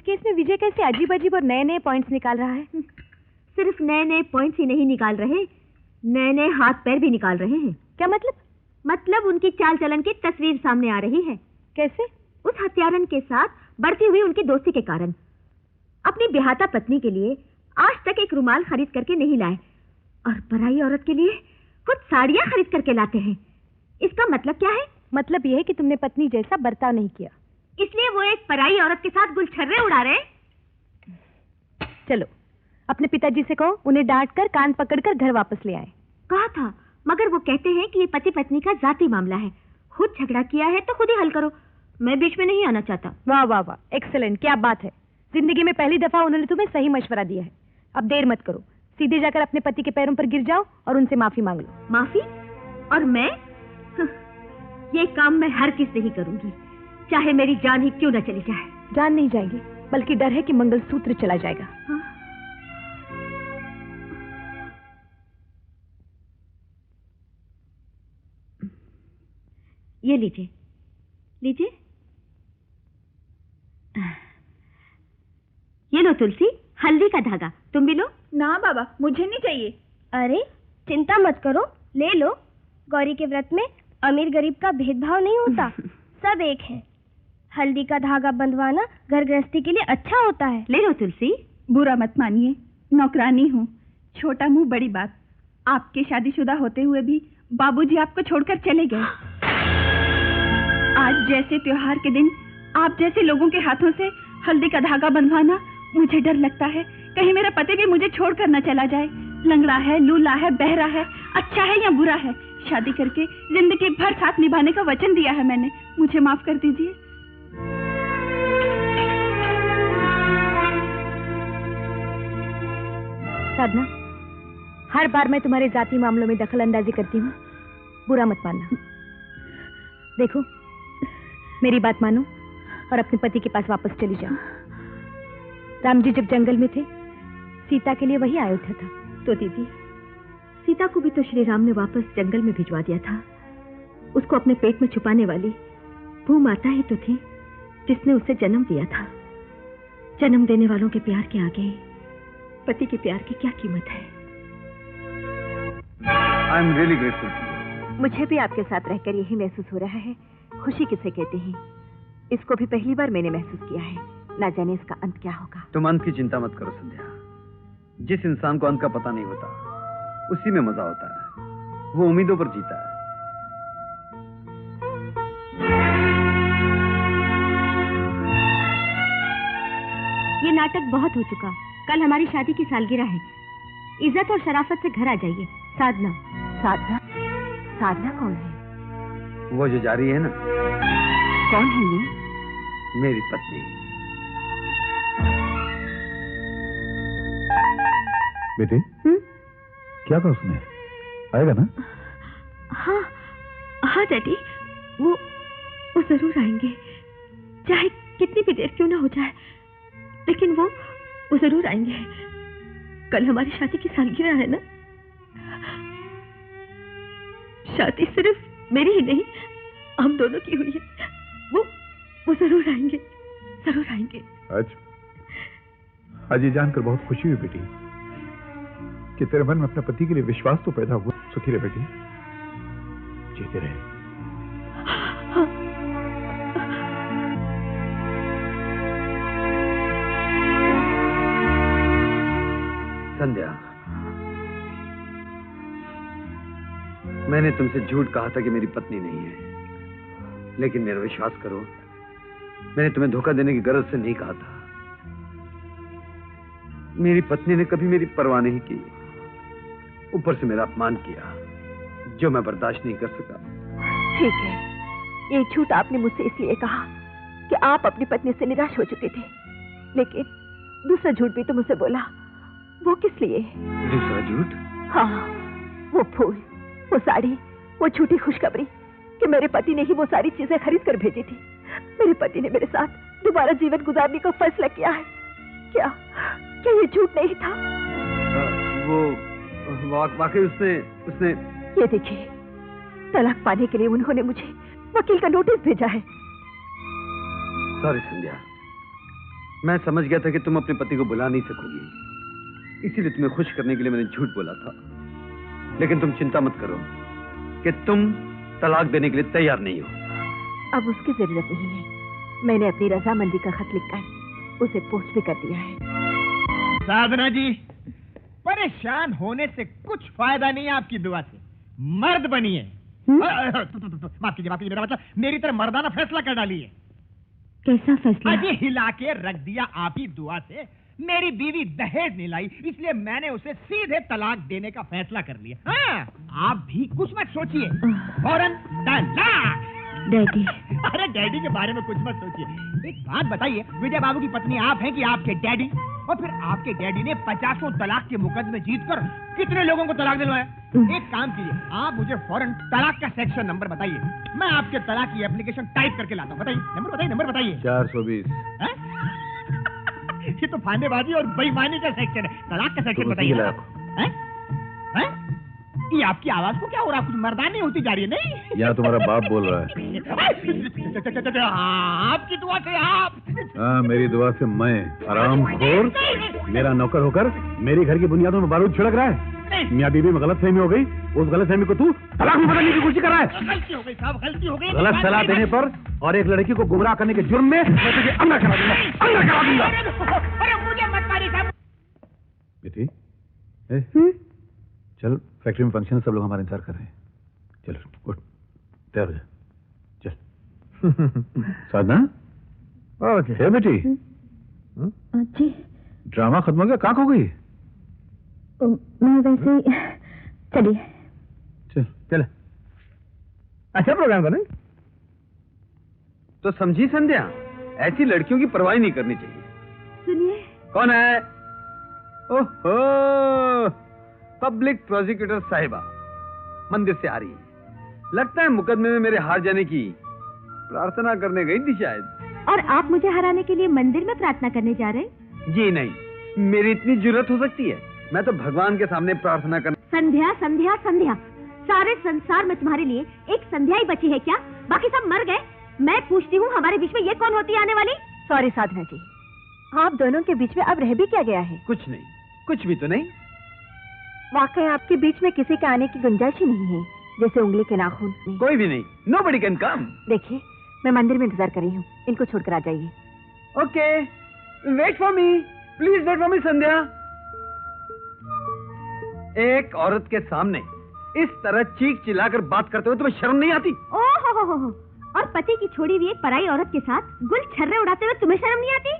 Case में विजय कैसे अजीब अजीब और नए नए पॉइंट्स निकाल रहा है? सिर्फ नए नए पॉइंट्स ही नहीं निकाल रहे, नए नए हाथ पैर भी निकाल रहे हैं। क्या मतलब? मतलब उनकी चाल चलन की तस्वीर सामने आ रही है। कैसे? उस हत्यारन के साथ बढ़ती हुई उनकी दोस्ती के कारण। अपनी बेहाता पत्नी के लिए आज तक एक रुमाल खरीद करके नहीं लाए और पराई औरत के लिए कुछ साड़ियां खरीद करके लाते हैं। इसका मतलब क्या है? मतलब यह है कि तुमने पत्नी जैसा बर्ताव नहीं किया, इसलिए वो एक पराई औरत के साथ गुलछर्रे उड़ा रहे। चलो अपने पिताजी से कहो उन्हें डांट कर कान पकड़कर घर वापस ले आए। कहा था, मगर वो कहते हैं कि ये पति पत्नी का जाती मामला है, खुद झगड़ा किया है तो खुद ही हल करो, मैं बीच में नहीं आना चाहता। वाह वाह वाह, एक्सीलेंट, क्या बात है। जिंदगी में पहली दफा उन्होंने तुम्हें सही मशवरा दिया है। अब देर मत करो, सीधे जाकर अपने पति के पैरों पर गिर जाओ और उनसे माफी मांग लो। माफी? और मैं? ये काम मैं हर किस नहीं करूंगी, चाहे मेरी जान ही क्यों न चली जाए। जान नहीं जाएगी, बल्कि डर है कि मंगलसूत्र चला जाएगा। हाँ? ये लीजिए, लीजिए। ये लो तुलसी, हल्दी का धागा, तुम भी लो। ना बाबा, मुझे नहीं चाहिए। अरे चिंता मत करो, ले लो। गौरी के व्रत में अमीर गरीब का भेदभाव नहीं होता, सब एक है। हल्दी का धागा बंधवाना घर गृहस्थी के लिए अच्छा होता है। ले लो तुलसी। बुरा मत मानिए, नौकरानी हूँ, छोटा मुंह बड़ी बात। आपके शादीशुदा होते हुए भी बाबूजी आपको छोड़कर चले गए। आज जैसे त्योहार के दिन आप जैसे लोगों के हाथों से हल्दी का धागा बंधवाना, मुझे डर लगता है कहीं मेरा पति भी मुझे छोड़कर न चला जाए। लंगड़ा है, लूला है, बहरा है, अच्छा है या बुरा है, शादी करके जिंदगी भर साथ निभाने का वचन दिया है मैंने, मुझे माफ कर दीजिए। साधना, हर बार मैं तुम्हारे जाति मामलों में दखल अंदाजी करती हूँ, बुरा मत मानना। देखो, मेरी बात मानो और अपने पति के पास वापस चली जाओ। राम जी जब जंगल में थे, सीता के लिए वही अयोध्या था। तो दीदी, सीता को भी तो श्री राम ने वापस जंगल में भिजवा दिया था। उसको अपने पेट में छुपाने वाली भूमाता ही तो थी जिसने उसे जन्म दिया था। जन्म देने वालों के प्यार के आगे पति के प्यार की क्या कीमत है? I am really grateful. मुझे भी आपके साथ रहकर यही महसूस हो रहा है। खुशी किसे कहते हैं, इसको भी पहली बार मैंने महसूस किया है। ना जाने इसका अंत क्या होगा। तुम अंत की चिंता मत करो संध्या। जिस इंसान को अंत का पता नहीं होता, उसी में मजा होता है। वो उम्मीदों पर जीता है। ये नाटक बहुत हो चुका। कल हमारी शादी की सालगिरह है। इज्जत और शराफत से घर आ जाइए। साधना। साधना? साधना कौन है? वो जो जा रही है ना। कौन है ये? मेरी पत्नी। बेटे, क्या कहा उसने? आएगा ना? हाँ हाँ डैडी, वो जरूर आएंगे, चाहे कितनी भी देर क्यों ना हो जाए, लेकिन वो जरूर आएंगे। कल हमारी शादी की सालगिरह है ना। शादी सिर्फ मेरी ही नहीं, हम दोनों की हुई है। वो जरूर आएंगे, जरूर आएंगे। आज ये जानकर बहुत खुशी हुई बेटी कि तेरे मन में अपने पति के लिए विश्वास तो पैदा हुआ। सुखी रहे बेटी, जीते रहे। हाँ। संध्या, मैंने तुमसे झूठ कहा था कि मेरी पत्नी नहीं है, लेकिन मेरा विश्वास करो, मैंने तुम्हें धोखा देने की गरज से नहीं कहा था। मेरी पत्नी ने कभी मेरी परवाह नहीं की, ऊपर से मेरा अपमान किया, जो मैं बर्दाश्त नहीं कर सका। ठीक है, ये झूठ आपने मुझसे इसलिए कहा कि आप अपनी पत्नी से निराश हो चुके थे, लेकिन दूसरा झूठ भी तो मुझसे बोला। वो किस लिए? दूसरा झूठ? हाँ, वो फूल, वो साड़ी, वो झूठी खुशखबरी कि मेरे पति ने ही वो सारी चीजें खरीद कर भेजी थी। मेरे पति ने मेरे साथ दोबारा जीवन गुजारने का फैसला किया है। क्या ये झूठ नहीं था? वो वाकई उसने ये देखिए, तलाक पाने के लिए उन्होंने मुझे वकील का नोटिस भेजा है। सॉरी संध्या, मैं समझ गया था कि तुम अपने पति को बुला नहीं सकोगी, इसीलिए तुम्हें खुश करने के लिए मैंने झूठ बोला था। लेकिन तुम चिंता मत करो कि तुम तलाक देने के लिए तैयार नहीं हो। अब उसकी जरूरत नहीं है। मैंने अपनी रजामंदी का खत लिखकर उसे पोस्ट भी कर दिया है। साधना जी, परेशान होने से कुछ फायदा नहीं है आपकी दुआ से। मर्द बनिए। माफ कीजिए, मेरा मतलब मेरी तरह मर्दाना फैसला कर डालिए। कैसा फैसला? अजी हिला के रख दिया आप ही दुआ से। मेरी बीवी दहेज नहीं लाई, इसलिए मैंने उसे सीधे तलाक देने का फैसला कर लिया। हाँ, आप भी कुछ मत सोचिए, फौरन तलाक। डैडी। अरे डैडी के बारे में कुछ मत सोचिए। एक बात बताइए, विजय बाबू की पत्नी आप हैं कि आपके डैडी? और फिर आपके डैडी ने 50 तलाक के मुकदमे जीतकर कितने लोगों को तलाक दिलवाया? एक काम कीजिए, आप मुझे फौरन तलाक का सेक्शन नंबर बताइए, मैं आपके तलाक की एप्लीकेशन टाइप करके लाता हूँ। बताइए नंबर बताइए। 420। ये तो फांदेबाजी और बेईमानी का सेक्शन है। तलाक का सेक्शन बताइए। ये आपकी आवाज को क्या हो रहा है? कुछ मर्दानी होती जा रही है नहीं? यहाँ तुम्हारा बाप बोल रहा है। आपकी दुआ से आप। हाँ, मेरी दुआ से मैं हरामखोर मेरा नौकर होकर मेरी घर की बुनियादों में बारूद छिड़क रहा है। मियाँ बीवी में गलत फहमी हो गई, उस गलत फहमी को तू तलाक में बदलने की कोशिश कर रहा है। गलती हो गई साहब, गलती हो गई। गलत सलाह देने पर और एक लड़की को गुमराह करने के जुर्म में मैं तुझे अंदर करा दूंगा। अरे मुझे मत मारिए साहब। बेटी, चल, फैक्ट्री में फंक्शन है, सब लोग हमारा इंतजार कर रहे हैं। चलो उठ, तैयार हो जा, चल। साधना, ओके बेटी। जी। ड्रामा खत्म हो गया, कहाँ खो गई? मैं वैसे चलिए। चल। अच्छा प्रोग्राम करो। तो समझी संध्या, ऐसी लड़कियों की परवाह नहीं करनी चाहिए। सुनिए। कौन है? ओहो, पब्लिक प्रोसिक्यूटर साहिबा मंदिर से आ रही है। लगता है मुकदमे में मेरे हार जाने की प्रार्थना करने गई थी शायद। और आप मुझे हराने के लिए मंदिर में प्रार्थना करने जा रहे हैं? जी नहीं, मेरी इतनी जुर्रत हो सकती है? मैं तो भगवान के सामने प्रार्थना कर। संध्या संध्या संध्या, सारे संसार में तुम्हारे लिए एक संध्या ही बची है क्या? बाकी सब मर गए। मैं पूछती हूँ, हमारे बीच में ये कौन होती आने वाली? सॉरी साधना जी, आप दोनों के बीच में अब रह भी क्या गया है? कुछ नहीं, कुछ भी तो नहीं। वाकई आपके बीच में किसी के आने की गुंजाइश ही नहीं है, जैसे उंगली के नाखून। कोई भी नहीं, nobody can come। देखिए, मैं मंदिर में इंतजार कर रही हूँ, इनको छोड़कर आ जाइए। Okay, wait for me, please wait for me Sandhya. एक औरत के सामने इस तरह चीख चिल्लाकर बात करते हुए तुम्हें शर्म नहीं आती? ओहो, और पति की छोड़ी हुई एक पराई औरत के साथ गुल छर्रे उड़ाते हुए तुम्हें शर्म नहीं आती?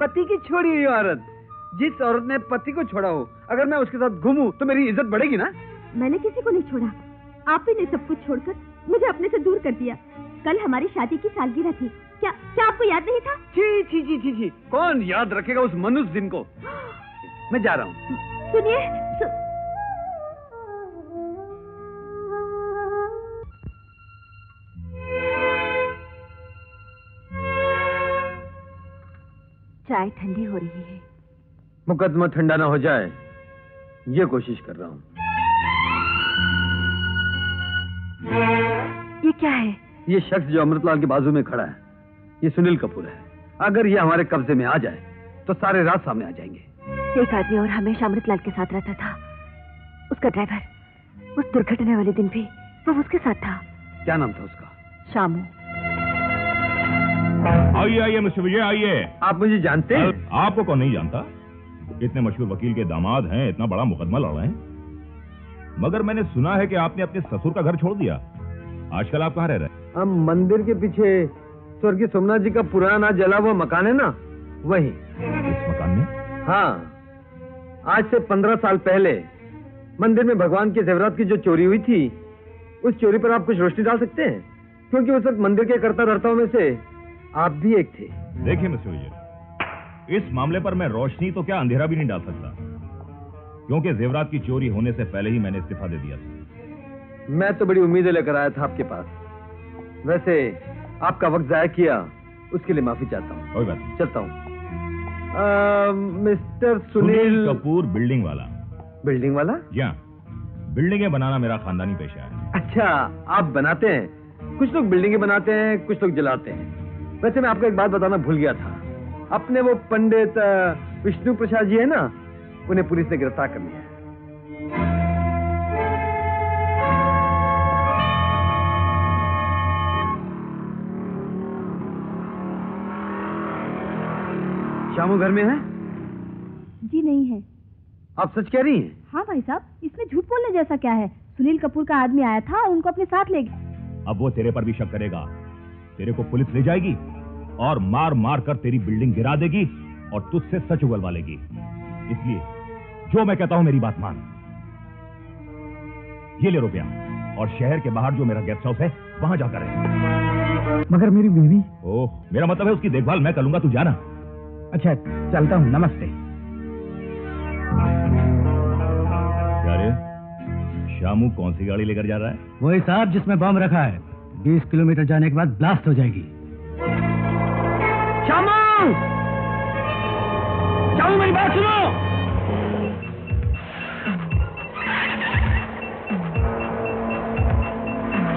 पति की छोड़ी हुई औरत, जिस औरत ने पति को छोड़ा हो, अगर मैं उसके साथ घूमूं तो मेरी इज्जत बढ़ेगी ना? मैंने किसी को नहीं छोड़ा, आप ही ने सब कुछ छोड़कर मुझे अपने से दूर कर दिया। कल हमारी शादी की सालगिरह थी, क्या आपको याद नहीं था? छी छी छी छी छी, कौन याद रखेगा उस मनुष्य दिन को? मैं जा रहा हूँ। सुनिए, चाय ठंडी हो रही है। मुकदमा ठंडा ना हो जाए, ये कोशिश कर रहा हूँ। ये क्या है? ये शख्स जो अमृतलाल के बाजू में खड़ा है, ये सुनील कपूर है। अगर ये हमारे कब्जे में आ जाए तो सारे राज सामने आ जाएंगे। एक आदमी और हमेशा अमृतलाल के साथ रहता था, उसका ड्राइवर। उस दुर्घटना वाले दिन भी वो उसके साथ था। क्या नाम था उसका? शामू। आइए मिस्टर विजय, आइए। आप मुझे जानते हैं? आपको कौन नहीं जानता? इतने मशहूर वकील के दामाद हैं, इतना बड़ा मुकदमा लड़ रहे हैं। मगर मैंने सुना है कि आपने अपने ससुर का घर छोड़ दिया। आजकल आप कहाँ रह रहे हैं? हम मंदिर के पीछे स्वर्गीय सोमनाथ जी का पुराना जला हुआ मकान है ना, वही। इस मकान में? हाँ, आज से 15 साल पहले मंदिर में भगवान के जेवरात की जो चोरी हुई थी, उस चोरी पर आप कुछ रोशनी डाल सकते हैं? क्योंकि उस वक्त मंदिर के कर्ता धर्ताओं में से आप भी एक थे। देखिए मिस्टर विजय, इस मामले पर मैं रोशनी तो क्या अंधेरा भी नहीं डाल सकता, क्योंकि जेवरात की चोरी होने से पहले ही मैंने इस्तीफा दे दिया था। मैं तो बड़ी उम्मीदें लेकर आया था आपके पास। वैसे आपका वक्त जाया किया, उसके लिए माफी चाहता हूँ। कोई बात नहीं, चलता हूँ। मिस्टर सुनील कपूर, बिल्डिंग वाला। बिल्डिंग वाला? जी हाँ, बिल्डिंगें बनाना मेरा खानदानी पेशा है। अच्छा, आप बनाते हैं? कुछ लोग बिल्डिंगें बनाते हैं, कुछ लोग जलाते हैं। वैसे मैं आपको एक बात बताना भूल गया था। अपने वो पंडित विष्णु प्रसाद जी है ना, उन्हें पुलिस ने गिरफ्तार कर लिया है। श्यामू घर में है? जी नहीं है। आप सच कह रही हैं? हाँ भाई साहब, इसमें झूठ बोलने जैसा क्या है? सुनील कपूर का आदमी आया था और उनको अपने साथ ले गया। अब वो तेरे पर भी शक करेगा। तेरे को पुलिस ले जाएगी और मार मार कर तेरी बिल्डिंग गिरा देगी और तुझसे सच उगलवा लेगी। इसलिए जो मैं कहता हूं मेरी बात मान। ये ले रुपया और शहर के बाहर जो मेरा गेस्ट हाउस है वहां जाकर रहे। मगर मेरी बीवी? ओह, मेरा मतलब है उसकी देखभाल मैं करूंगा, तू जाना। अच्छा, चलता हूँ, नमस्ते। क्या रे, श्यामू कौन सी गाड़ी लेकर जा रहा है? वही साहब जिसमें बम रखा है। 20 किलोमीटर जाने के बाद ब्लास्ट हो जाएगी। श्यामू! श्यामू मेरी बात सुनो!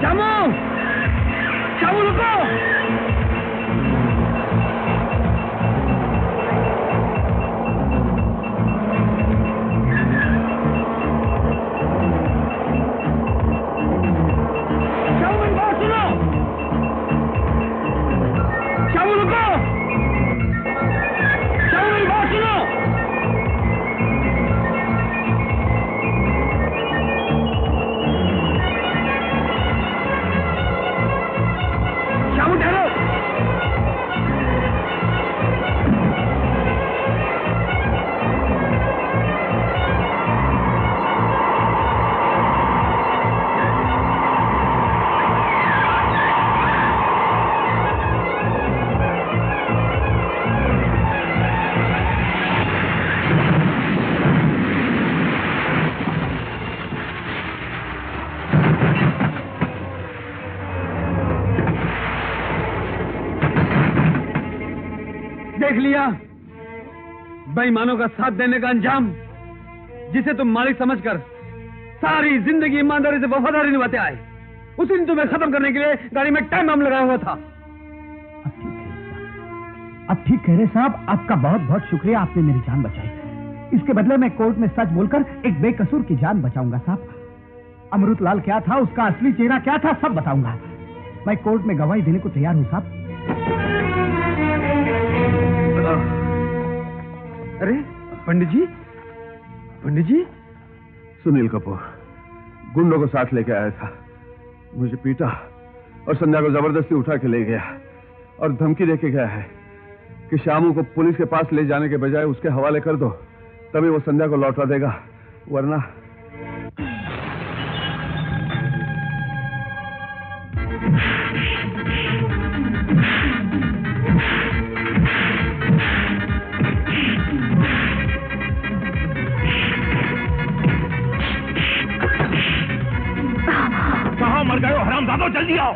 श्यामू! श्यामू रुको! देख लिया बेईमानों का साथ देने का अंजाम, जिसे तुम मालिक समझकर सारी जिंदगी ईमानदारी से वफादारी निभाते आए। उसी दिन तुम्हें खत्म करने के लिए गाड़ी में टाइम बम लगाया हुआ था। अब ठीक कह रहे साहब, आपका बहुत बहुत शुक्रिया, आपने मेरी जान बचाई। इसके बदले मैं कोर्ट में सच बोलकर एक बेकसूर की जान बचाऊंगा साहब। अमृतलाल क्या था, उसका असली चेहरा क्या था, सब बताऊंगा। मैं कोर्ट में गवाही देने को तैयार हूं साहब। अरे पंडित जी, पंडित जी! सुनील कपूर गुंडों को साथ लेके आया था, मुझे पीटा और संध्या को जबरदस्ती उठा के ले गया और धमकी देके गया है कि श्यामू को पुलिस के पास ले जाने के बजाय उसके हवाले कर दो, तभी वो संध्या को लौटा देगा, वरना। कहाँ मर गए हो हरामजादों, जल्दी आओ।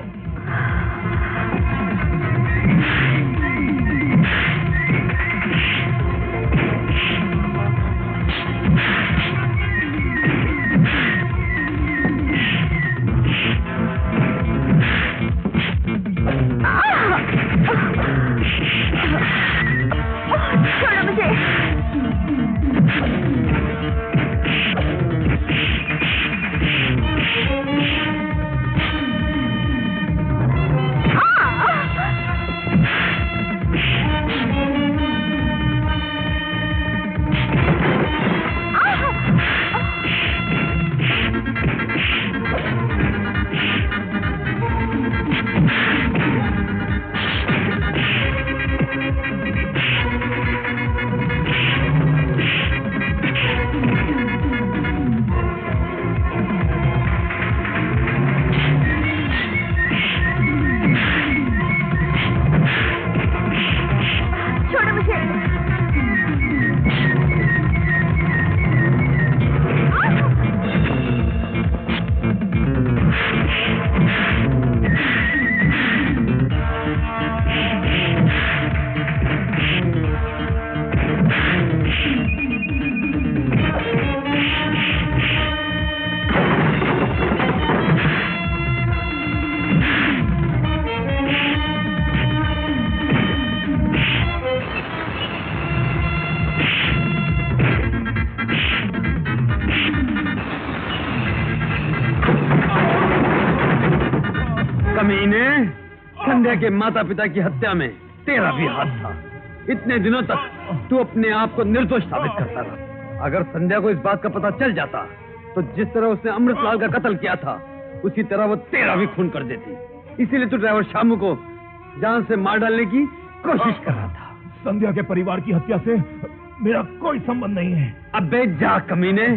छोड़ो मुझे। संध्या के माता पिता की हत्या में तेरा भी हाथ था। इतने दिनों तक तू अपने आप को निर्दोष साबित करता रहा। अगर संध्या को इस बात का पता चल जाता तो जिस तरह उसने अमृतलाल का कत्ल किया था उसी तरह वो तेरा भी खून कर देती। इसीलिए तू ड्राइवर शामू को जान से मार डालने की कोशिश कर रहा था। संध्या के परिवार की हत्या से मेरा कोई संबंध नहीं है। अबे जा कमीने,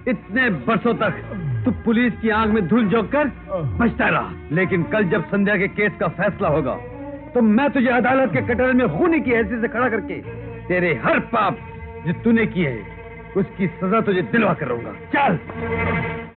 इतने बरसों तक तू पुलिस की आंख में धूल झोंक कर बचता रहा, लेकिन कल जब संध्या के केस का फैसला होगा तो मैं तुझे अदालत के कटहरे में खूनी की हैसियत से खड़ा करके तेरे हर पाप जो तूने किए उसकी सजा तुझे दिलवा कर रहूंगा। चल।